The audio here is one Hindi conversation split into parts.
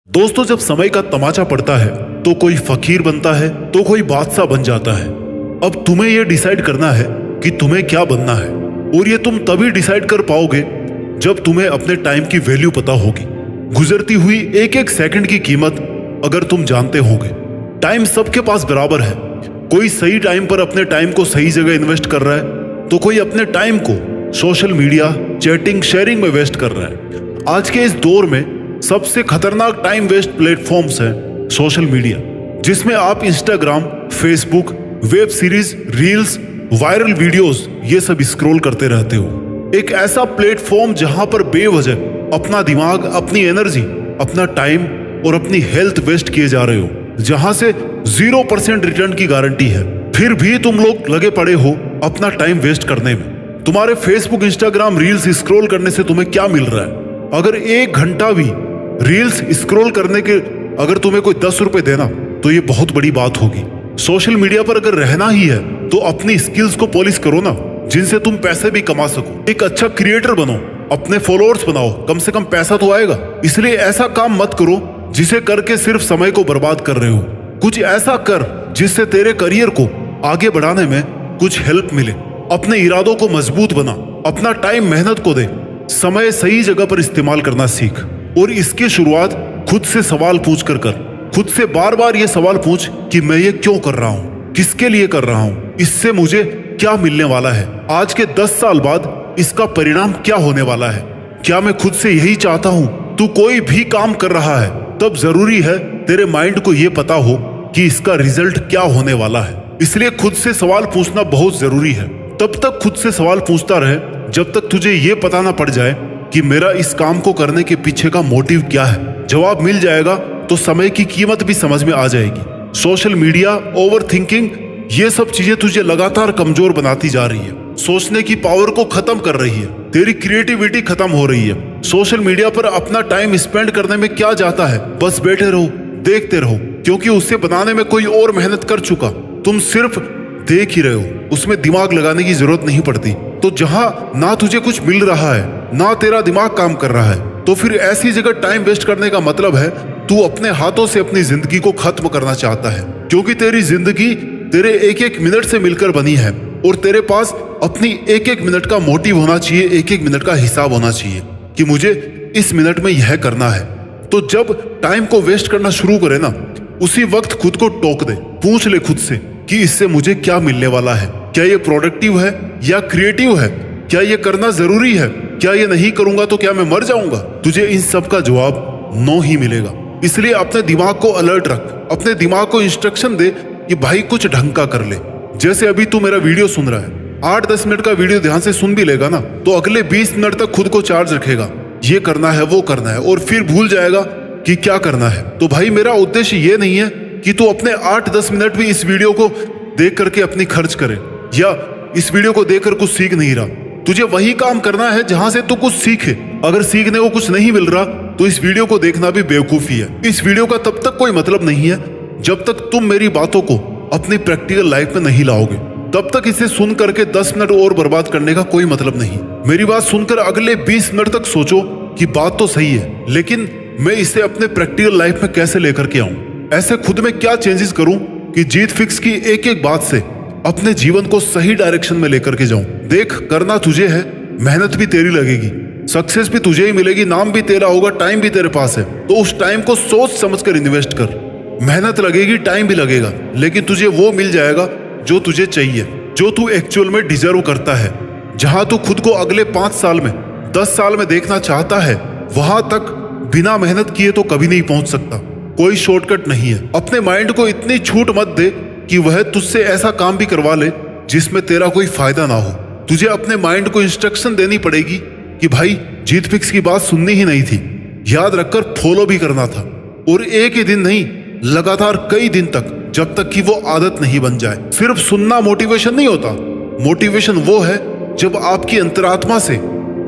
दोस्तों, जब समय का तमाचा पड़ता है तो कोई फकीर बनता है तो कोई बादशाह बन जाता है। अब तुम्हें यह डिसाइड करना है कि तुम्हें क्या बनना है, और ये तुम तभी डिसाइड कर पाओगे जब तुम्हें अपने टाइम की वैल्यू पता होगी। गुजरती हुई एक एक सेकंड की कीमत अगर तुम जानते होगे। टाइम सबके पास बराबर है। कोई सही टाइम पर अपने टाइम को सही जगह इन्वेस्ट कर रहा है तो कोई अपने टाइम को सोशल मीडिया, चैटिंग, शेयरिंग में वेस्ट कर रहा है। आज के इस दौर में सबसे खतरनाक टाइम वेस्ट प्लेटफॉर्म्स हैं सोशल मीडिया, जिसमें आप Instagram, Facebook, web series, reels, viral videos ये सब स्क्रॉल करते रहते हो। एक ऐसा प्लेटफॉर्म जहां पर बेवजह अपना दिमाग, अपनी एनर्जी, अपना टाइम और अपनी हेल्थ वेस्ट किए जा रहे हो, जहां से 0% रिटर्न की गारंटी है। फिर भी तुम लोग लगे पड़े हो अपना टाइम वेस्ट करने में। तुम्हारे फेसबुक, इंस्टाग्राम, रील्स स्क्रॉल करने से तुम्हें क्या मिल रहा है? अगर 1 घंटा भी रील्स स्क्रॉल करने के अगर तुम्हें कोई 10 रुपए देना तो ये बहुत बड़ी बात होगी। सोशल मीडिया पर अगर रहना ही है तो अपनी स्किल्स को पॉलिश करो ना, जिनसे तुम पैसे भी कमा सको। एक अच्छा क्रिएटर बनो, अपने फॉलोअर्स बनाओ, कम से कम पैसा तो आएगा। इसलिए ऐसा काम मत करो जिसे करके सिर्फ समय को बर्बाद कर रहे हो। कुछ ऐसा कर जिससे तेरे करियर को आगे बढ़ाने में कुछ हेल्प मिले। अपने इरादों को मजबूत बना, अपना टाइम मेहनत को दे, समय सही जगह पर इस्तेमाल करना सीख। और इसकी शुरुआत खुद से सवाल पूछ कर खुद से बार बार ये सवाल पूछ कि मैं ये क्यों कर रहा हूँ, किसके लिए कर रहा हूँ, इससे मुझे क्या मिलने वाला है, आज के 10 साल बाद इसका परिणाम क्या होने वाला है, क्या मैं खुद से यही चाहता हूँ। तू कोई भी काम कर रहा है तब जरूरी है तेरे माइंड को ये पता हो कि इसका रिजल्ट क्या होने वाला है। इसलिए खुद से सवाल पूछना बहुत जरूरी है। तब तक खुद से सवाल पूछता रहे जब तक तुझे ये पता ना पड़ जाए कि मेरा इस काम को करने के पीछे का मोटिव क्या है। जवाब मिल जाएगा तो समय की कीमत भी समझ में आ जाएगी। सोशल मीडिया, ओवर थिंकिंग, ये सब चीजें तुझे लगातार कमजोर बनाती जा रही है, सोचने की पावर को खत्म कर रही है, तेरी क्रिएटिविटी खत्म हो रही है। सोशल मीडिया पर अपना टाइम स्पेंड करने में क्या जाता है? बस बैठे रहो, देखते रहो, क्योंकि उसे बनाने में कोई और मेहनत कर चुका, तुम सिर्फ देख ही रहे हो, उसमें दिमाग लगाने की जरूरत नहीं पड़ती। तो जहां ना तुझे कुछ मिल रहा है ना तेरा दिमाग काम कर रहा है, तो फिर ऐसी जगह टाइम वेस्ट करने का मतलब है तू अपने हाथों से अपनी जिंदगी को खत्म करना चाहता है। क्योंकि तेरी जिंदगी तेरे एक एक मिनट से मिलकर बनी है और तेरे पास अपनी एक एक मिनट का मोटिव होना चाहिए, एक एक मिनट का हिसाब होना चाहिए कि मुझे इस मिनट में यह करना है। तो जब टाइम को वेस्ट करना शुरू करे ना, उसी वक्त खुद को टोक दे, पूछ ले खुद से कि इससे मुझे क्या मिलने वाला है, क्या ये प्रोडक्टिव है या क्रिएटिव है, क्या ये करना जरूरी है, क्या ये नहीं करूंगा तो क्या मैं मर जाऊंगा। तुझे इन सब का जवाब नो ही मिलेगा। इसलिए अपने दिमाग को अलर्ट रख, अपने दिमाग को इंस्ट्रक्शन दे कि भाई कुछ ढंग का कर ले। जैसे अभी तू मेरा वीडियो सुन रहा है, 8-10 मिनट का वीडियो ध्यान से सुन भी लेगा ना, तो अगले 20 मिनट तक खुद को चार्ज रखेगा, ये करना है, वो करना है, और फिर भूल जाएगा कि क्या करना है। तो भाई मेरा उद्देश्य ये नहीं है कि तू अपने 8-10 मिनट भी इस वीडियो को देख करके अपनी खर्च करे या इस वीडियो को देखकर कुछ सीख नहीं रहा। तुझे वही काम करना है जहां से तू कुछ सीखे। अगर सीखने को कुछ नहीं मिल रहा तो इस वीडियो को देखना भी बेवकूफी है। इस वीडियो का तब तक कोई मतलब नहीं है जब तक तुम मेरी बातों को अपनी प्रैक्टिकल लाइफ में नहीं लाओगे। तब तक इसे सुन करके 10 मिनट और बर्बाद करने का कोई मतलब नहीं। मेरी बात सुनकर अगले 20 मिनट तक सोचो कि बात तो सही है, लेकिन मैं इसे अपने प्रैक्टिकल लाइफ में कैसे लेकर के आऊं, ऐसे खुद में क्या चेंजेस करूं कि जीत फिक्स की एक एक बात से अपने जीवन को सही डायरेक्शन में लेकर के जाऊं। देख, करना तुझे है, मेहनत भी तेरी लगेगी, सक्सेस भी तुझे ही मिलेगी, नाम भी तेरा होगा, टाइम भी तेरे पास है। तो उस टाइम को सोच समझकर इन्वेस्ट कर। मेहनत लगेगी, टाइम भी लगेगा, लेकिन तुझे वो मिल जाएगा जो तुझे चाहिए, जो तू एक्चुअल में डिजर्व करता है। जहां तू खुद को अगले 5 साल में, 10 साल में देखना चाहता है, वहां तक बिना मेहनत किए तो कभी नहीं पहुंच सकता। कोई शॉर्टकट नहीं है। अपने माइंड को इतनी छूट मत दे कि वह तुझसे ऐसा काम भी करवा ले जिसमें तेरा कोई फायदा ना हो। तुझे अपने माइंड को इंस्ट्रक्शन देनी पड़ेगी कि भाई जीत फिक्स की बात सुननी ही नहीं थी, याद रखकर फॉलो भी करना था। और एक ही दिन नहीं, लगातार कई दिन तक, जब तक कि वो आदत नहीं बन जाए। सिर्फ सुनना मोटिवेशन नहीं होता। मोटिवेशन वो है जब आपकी अंतरात्मा से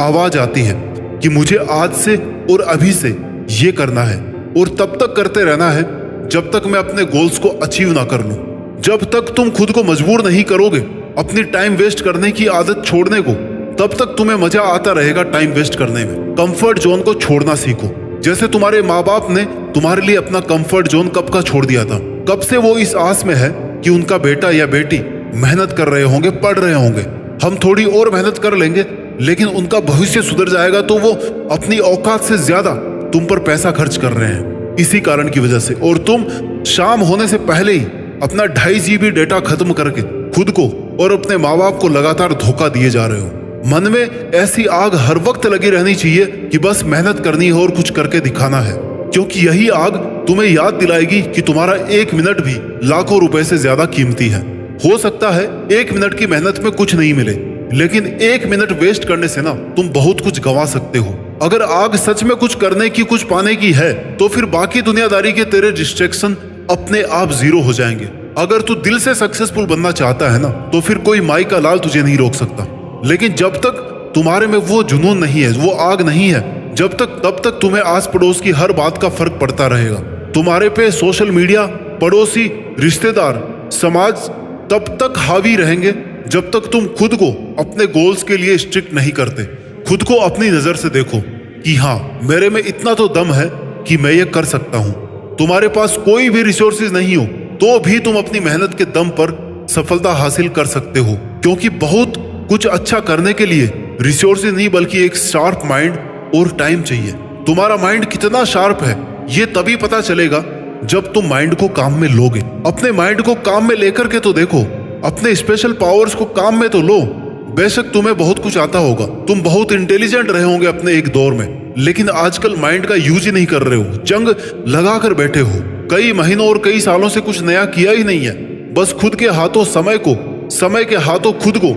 आवाज आती है कि मुझे आज से और अभी से ये करना है, और तब तक करते रहना है जब तक मैं अपने गोल्स को अचीव ना कर लूं। जब तक तुम खुद को मजबूर नहीं करोगे अपनी टाइम वेस्ट करने की आदत छोड़ने को, तब तक तुम्हें मजा आता रहेगा टाइम वेस्ट करने में। कंफर्ट जोन को छोड़ना सीखो। जैसे तुम्हारे माँ बाप ने तुम्हारे लिए अपना कंफर्ट जोन कब का छोड़ दिया था। कब से वो इस आस में है कि उनका बेटा या बेटी मेहनत कर रहे होंगे, पढ़ रहे होंगे। हम थोड़ी और मेहनत कर लेंगे लेकिन उनका भविष्य सुधर जाएगा तो वो अपनी औकात से ज्यादा तुम पर पैसा खर्च कर रहे हैं इसी कारण की वजह से। और तुम शाम होने से पहले ही अपना 2.5 GB डेटा खत्म करके खुद को और अपने माँ बाप को लगातार धोखा दिए जा रहे हो। मन में ऐसी आग हर वक्त लगी रहनी चाहिए कि बस मेहनत करनी है और कुछ करके दिखाना है, क्योंकि यही आग तुम्हें याद दिलाएगी कि तुम्हारा 1 मिनट भी लाखों रुपए से ज्यादा कीमती है। हो सकता है 1 मिनट की मेहनत में कुछ नहीं मिले, लेकिन 1 मिनट वेस्ट करने से ना तुम बहुत कुछ गंवा सकते हो। अगर आग सच में कुछ करने की, कुछ पाने की है तो फिर बाकी दुनियादारी के तेरे डिस्ट्रैक्शन अपने आप जीरो हो जाएंगे। अगर तू दिल से सक्सेसफुल बनना चाहता है ना तो फिर कोई माई का लाल तुझे नहीं रोक सकता। लेकिन जब तक तुम्हारे में वो जुनून नहीं है, वो आग नहीं है, तब तक तुम्हें आस पड़ोस की हर बात का फर्क पड़ता रहेगा। तुम्हारे पे सोशल मीडिया, पड़ोसी, रिश्तेदार, समाज तब तक हावी रहेंगे जब तक तुम खुद को अपने गोल्स के लिए स्ट्रिक्ट नहीं करते। खुद को अपनी नजर से देखो कि हाँ, मेरे में इतना तो दम है कि मैं ये कर सकता हूँ। तुम्हारे पास कोई भी रिसोर्सेज नहीं हो तो भी तुम अपनी मेहनत के दम पर सफलता हासिल कर सकते हो, क्योंकि बहुत कुछ अच्छा करने के लिए रिसोर्सेज नहीं बल्कि एक शार्प माइंड और टाइम चाहिए। तुम्हारा माइंड कितना शार्प है ये तभी पता चलेगा जब तुम माइंड को काम में लोगे। अपने माइंड को काम में लेकर के तो देखो, अपने स्पेशल पावर्स को काम में तो लो। बेशक तुम्हें बहुत कुछ आता होगा, तुम बहुत इंटेलिजेंट रहे होंगे अपने एक दौर में, लेकिन आजकल माइंड का यूज ही नहीं कर रहे हो, जंग लगा कर बैठे हो। कई महीनों और कई सालों से कुछ नया किया ही नहीं है, बस खुद के हाथों समय के हाथों खुद को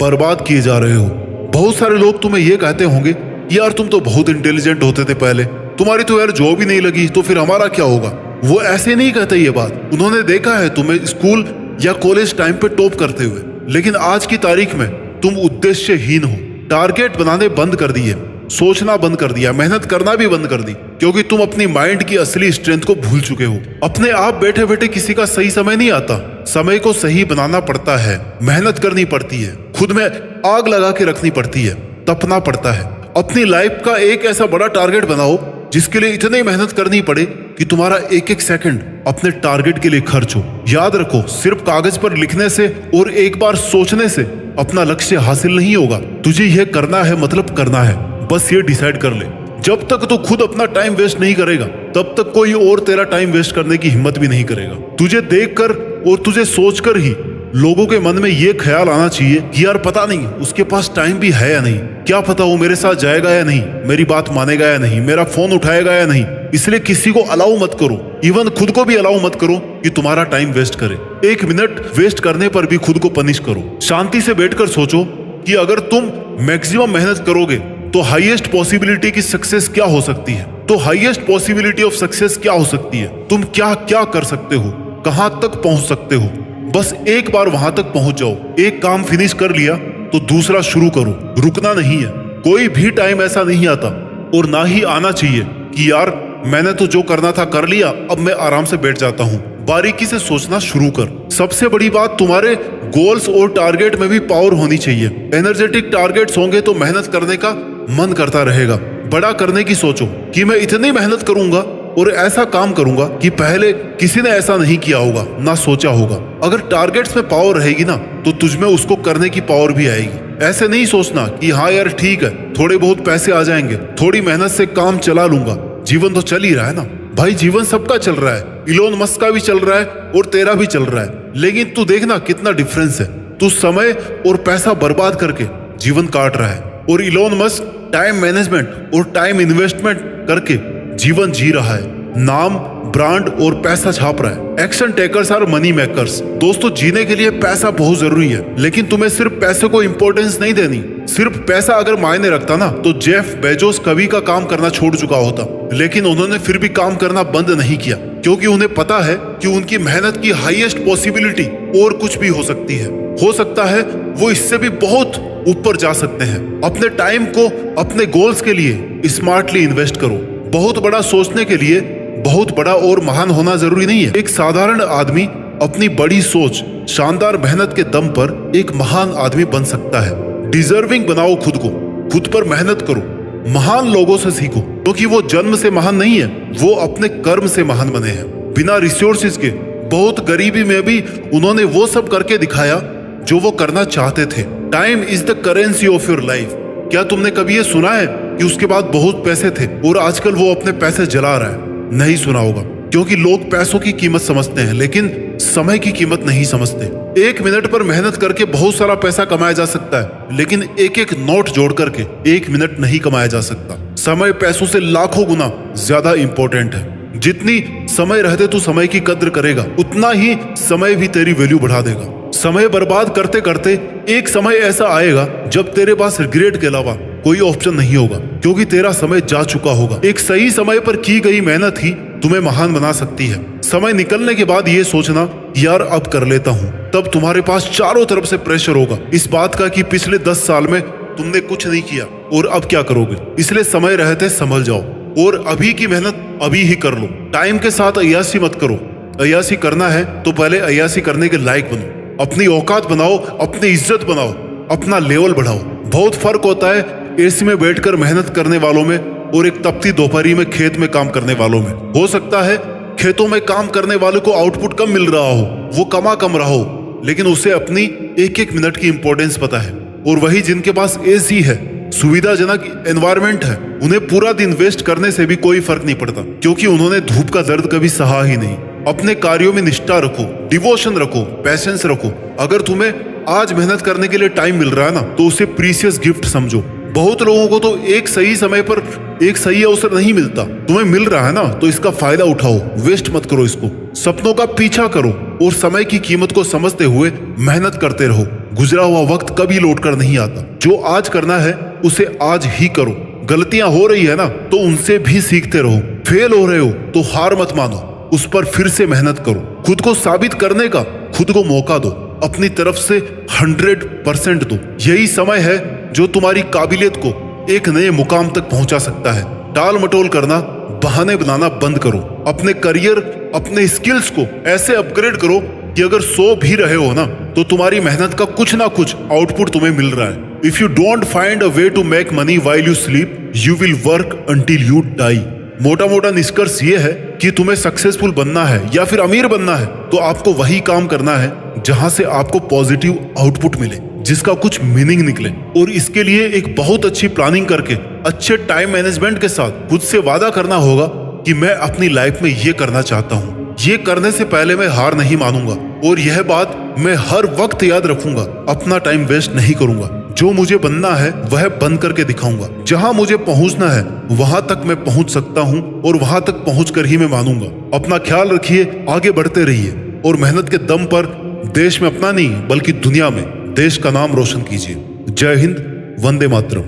बर्बाद किए जा रहे हो। बहुत सारे लोग तुम्हें ये कहते होंगे, यार तुम तो बहुत इंटेलिजेंट होते थे पहले, तुम्हारी तो यार जॉब ही नहीं लगी तो फिर हमारा क्या होगा। वो ऐसे नहीं कहते ये बात, उन्होंने देखा है तुम्हें स्कूल या कॉलेज टाइम पे टॉप करते हुए, लेकिन आज की तारीख में तुम उद्देश्यहीन हो। टारगेट बनाने बंद कर दिए, सोचना बंद कर दिया, मेहनत करना भी बंद कर दी, क्योंकि तुम अपनी माइंड की असली स्ट्रेंथ को भूल चुके हो। अपने आप बैठे बैठे किसी का सही समय नहीं आता, समय को सही बनाना पड़ता है, मेहनत करनी पड़ती है, खुद में आग लगा के रखनी पड़ती है, तपना पड़ता है। अपनी लाइफ का एक ऐसा बड़ा टारगेट बनाओ जिसके लिए इतनी मेहनत करनी पड़े कि तुम्हारा एक एक सेकंड अपने टारगेट के लिए खर्च हो। याद रखो, सिर्फ कागज पर लिखने से और एक बार सोचने से अपना लक्ष्य हासिल नहीं होगा। तुझे यह करना है, मतलब करना है, बस ये डिसाइड कर ले। जब तक तू खुद अपना टाइम वेस्ट नहीं करेगा तब तक कोई और तेरा टाइम वेस्ट करने की हिम्मत भी नहीं करेगा। तुझे देखकर और तुझे सोचकर ही लोगों के मन में ये ख्याल आना चाहिए कि यार पता नहीं उसके पास टाइम भी है या नहीं, क्या पता वो मेरे साथ जाएगा या नहीं, मेरी बात मानेगा या नहीं, मेरा फोन उठाएगा या नहीं। इसलिए किसी को अलाउ मत करो, इवन खुद को भी अलाउ मत करो कि तुम्हारा टाइम वेस्ट करे। 1 मिनट वेस्ट करने पर भी खुद को पनिश करो। शांति से बैठकर सोचो कि अगर तुम मैक्सिमम मेहनत करोगे तो हाईएस्ट पॉसिबिलिटी की सक्सेस क्या हो सकती है, तो हाईएस्ट पॉसिबिलिटी ऑफ सक्सेस क्या हो सकती है, तुम क्या क्या कर सकते हो, कहां तक पहुंच सकते हो। बस एक बार वहां तक पहुंच जाओ। एक काम फिनिश कर लिया तो दूसरा शुरू करो, रुकना नहीं है। कोई भी टाइम ऐसा नहीं आता और ना ही आना चाहिए कि यार मैंने तो जो करना था कर लिया, अब मैं आराम से बैठ जाता हूँ। बारीकी से सोचना शुरू कर। सबसे बड़ी बात, तुम्हारे गोल्स और टारगेट में भी पावर होनी चाहिए। एनर्जेटिक टारगेट्स होंगे तो मेहनत करने का मन करता रहेगा। बड़ा करने की सोचो कि मैं इतनी मेहनत करूंगा और ऐसा काम करूंगा कि पहले किसी ने ऐसा नहीं किया होगा, ना सोचा होगा। अगर टारगेट्स में पावर रहेगी ना तो तुझमें उसको करने की पावर भी आएगी। ऐसे नहीं सोचना कि हाँ यार ठीक है, थोड़े बहुत पैसे आ जाएंगे, थोड़ी मेहनत से काम चला लूंगा, जीवन तो चल ही रहा है ना। भाई जीवन सबका चल रहा है, इलोन मस्क का भी चल रहा है और तेरा भी चल रहा है, लेकिन तू देखना कितना डिफरेंस है। तू समय और पैसा बर्बाद करके जीवन काट रहा है और इलोन मस्क टाइम मैनेजमेंट और टाइम इन्वेस्टमेंट करके जीवन जी रहा है। नाम, ब्रांड और पैसा छाप रहा है। Action takers are money makers. दोस्तों, जीने के लिए पैसा बहुत जरूरी है, लेकिन तुम्हें सिर्फ पैसे को इंपॉर्टेंस नहीं देनी। सिर्फ पैसा अगर मायने रखता ना तो जेफ बेजोस कभी का काम करना छोड़ चुका होता, लेकिन उन्होंने फिर भी काम करना बंद नहीं किया, क्योंकि उन्हें पता है कि उनकी मेहनत की हाईएस्ट पॉसिबिलिटी और कुछ भी हो सकती है। हो सकता है वो इससे भी बहुत ऊपर जा सकते हैं। अपने टाइम को अपने गोल्स के लिए स्मार्टली इन्वेस्ट करो। बहुत बड़ा सोचने के लिए बहुत बड़ा और महान होना जरूरी नहीं है। एक साधारण आदमी अपनी बड़ी सोच, शानदार मेहनत के दम पर एक महान आदमी बन सकता है। डिजर्विंग बनाओ खुद को, खुद पर मेहनत करो महान लोगों से सीखो, क्योंकि वो जन्म से महान नहीं है, वो अपने कर्म से महान बने हैं। बिना रिसोर्सेज के, बहुत गरीबी में भी उन्होंने वो सब करके दिखाया जो वो करना चाहते थे। Time is the currency of your life. क्या तुमने कभी ये सुना है कि उसके बाद बहुत पैसे थे और आजकल वो अपने पैसे जला रहा है? नहीं सुना होगा, क्योंकि लोग पैसों की कीमत समझते हैं लेकिन समय की कीमत नहीं समझते। 1 मिनट पर मेहनत करके बहुत सारा पैसा कमाया जा सकता है, लेकिन एक एक नोट जोड़ करके 1 मिनट नहीं कमाया जा सकता। समय पैसों से लाखों गुना ज्यादा इंपॉर्टेंट है। जितनी समय रहते तू समय की कद्र करेगा, उतना ही समय भी तेरी वैल्यू बढ़ा देगा। समय बर्बाद करते करते एक समय ऐसा आएगा जब तेरे पास रिग्रेट के अलावा कोई ऑप्शन नहीं होगा, क्योंकि तेरा समय जा चुका होगा। एक सही समय पर की गई मेहनत ही तुम्हें महान बना सकती है। समय निकलने के बाद ये सोचना, यार अब कर लेता हूँ, तब तुम्हारे पास चारों तरफ से प्रेशर होगा इस बात का कि पिछले 10 साल में तुमने कुछ नहीं किया और अब क्या करोगे। इसलिए समय रहते संभल जाओ और अभी की मेहनत अभी ही कर लो। टाइम के साथ अय्यासी मत करो। अय्यासी करना है तो पहले अय्यासी करने के लायक बनो, अपनी औकात बनाओ, अपनी इज्जत बनाओ, अपना लेवल बढ़ाओ। बहुत फर्क होता है एसी में बैठकर मेहनत करने वालों में और एक तपती दोपहरी में खेत में काम करने वालों में। हो सकता है खेतों में काम करने वालों को आउटपुट कम मिल रहा हो, वो कम रहा हो, लेकिन उसे अपनी एक एक मिनट की इंपॉर्टेंस पता है। और वही जिनके पास एसी है, सुविधाजनक एनवायरनमेंट है, उन्हें पूरा दिन वेस्ट करने से भी कोई फर्क नहीं पड़ता, क्योंकि उन्होंने धूप का दर्द कभी सहा ही नहीं। अपने कार्यों में निष्ठा रखो, डिवोशन रखो, पैशंस रखो। अगर तुम्हें आज मेहनत करने के लिए टाइम मिल रहा है ना, तो उसे प्रीशियस गिफ्ट समझो। बहुत लोगों को तो एक सही समय पर एक सही अवसर नहीं मिलता। तुम्हें मिल रहा है ना, तो इसका फायदा उठाओ, वेस्ट मत करो इसको। सपनों का पीछा करो और समय की कीमत को समझते हुए मेहनत करते रहो। गुजरा हुआ वक्त कभी लौट कर नहीं आता। जो आज करना है उसे आज ही करो। गलतियां हो रही है ना, तो उनसे भी सीखते रहो। फेल हो रहे हो तो हार मत मानो, उस पर फिर से मेहनत करो। खुद को साबित करने का खुद को मौका दो, अपनी तरफ से 100% दो। यही समय है जो तुम्हारी काबिलियत को एक नए मुकाम तक पहुंचा सकता है। टाल मटोल करना, बहाने बनाना बंद करो। अपने करियर, अपने स्किल्स को ऐसे अपग्रेड करो कि अगर सो भी रहे हो ना, तो तुम्हारी मेहनत का कुछ ना कुछ आउटपुट तुम्हें मिल रहा है। If you don't find a way to make money while you sleep, you will work until you die. मोटा मोटा निष्कर्ष ये है कि तुम्हें सक्सेसफुल बनना है या फिर अमीर बनना है, तो आपको वही काम करना है जहां से आपको पॉजिटिव आउटपुट मिले, जिसका कुछ मीनिंग निकले। और इसके लिए एक बहुत अच्छी प्लानिंग करके, अच्छे टाइम मैनेजमेंट के साथ खुद से वादा करना होगा कि मैं अपनी लाइफ में ये करना चाहता हूँ। ये करने से पहले मैं हार नहीं मानूंगा, और यह बात मैं हर वक्त याद रखूंगा। अपना टाइम वेस्ट नहीं करूंगा। जो मुझे बनना है वह बन करके दिखाऊंगा। जहां मुझे पहुंचना है वहां तक मैं पहुंच सकता हूं, और वहां तक पहुंचकर ही मैं मानूंगा। अपना ख्याल रखिए, आगे बढ़ते रहिए, और मेहनत के दम पर देश में अपना नहीं बल्कि दुनिया में देश का नाम रोशन कीजिए। जय हिंद, वंदे मातरम।